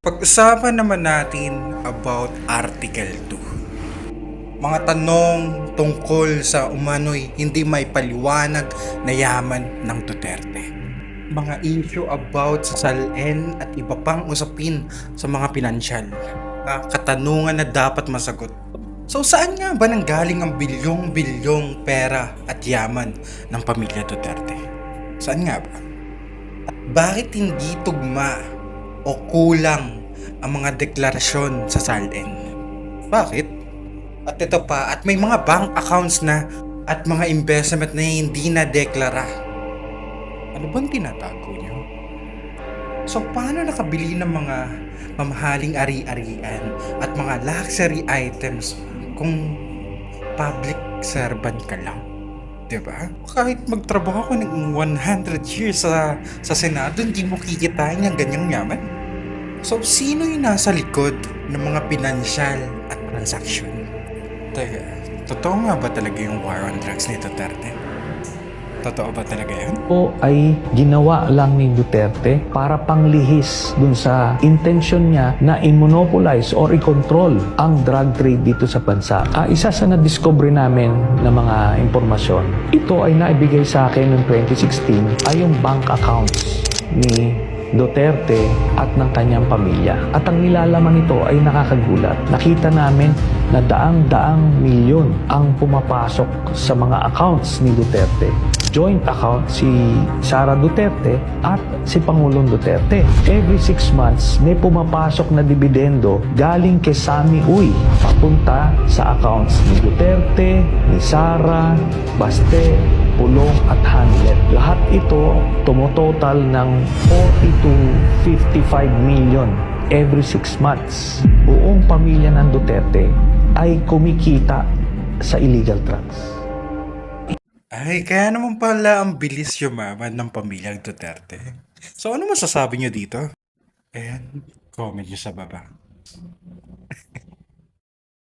Pag-usapan naman natin about Article 2. Mga tanong tungkol sa umano'y hindi may paliwanag na yaman ng Duterte. Mga issue about sa SALN at iba pang usapin sa mga pinansyal. Katanungan na dapat masagot. So saan nga ba nanggaling ang bilyong-bilyong pera at yaman ng pamilya Duterte? Saan nga ba? At bakit hindi tugma o kulang ang mga deklarasyon sa SALN? Bakit? At ito pa, at may mga bank accounts na at mga investment na hindi na deklara. Ano bang tinatago nyo? So paano nakabili ng mga mamahaling ari-arian at mga luxury items kung public servant ka lang? Diba? Kahit magtrabaho ko ng 100 years sa Senado, hindi mo kikitain yung ganyang yaman. So, sino yung nasa likod ng mga pinansyal at transaksyon? Teka, totoo nga ba talaga yung war on drugs ni Duterte? Totoo ba talaga yun? Ito ay ginawa lang ni Duterte para panglihis dun sa intensyon niya na i-monopolize or i-control ang drug trade dito sa bansa. Isa sa na-discover namin na mga impormasyon, ito ay naibigay sa akin noong 2016 ay yung bank accounts ni Duterte at ng kanyang pamilya. At ang nilalaman nito ay nakakagulat. Nakita namin na daang-daang milyon ang pumapasok sa mga accounts ni Duterte. Joint account si Sara Duterte at si Pangulong Duterte. Every 6 months, may pumapasok na dividendo galing kay Sammy Uy papunta sa accounts ni Duterte, ni Sara, Baste, Pulong at Hanlet. Lahat ito tumototal ng 40 to 55 million every 6 months. Buong pamilya ng Duterte ay kumikita sa illegal drugs. Ay, kaya naman pala ang bilis yumaman ng pamilyang Duterte. So, ano masasabi nyo dito? Ayan, comment nyo sa baba.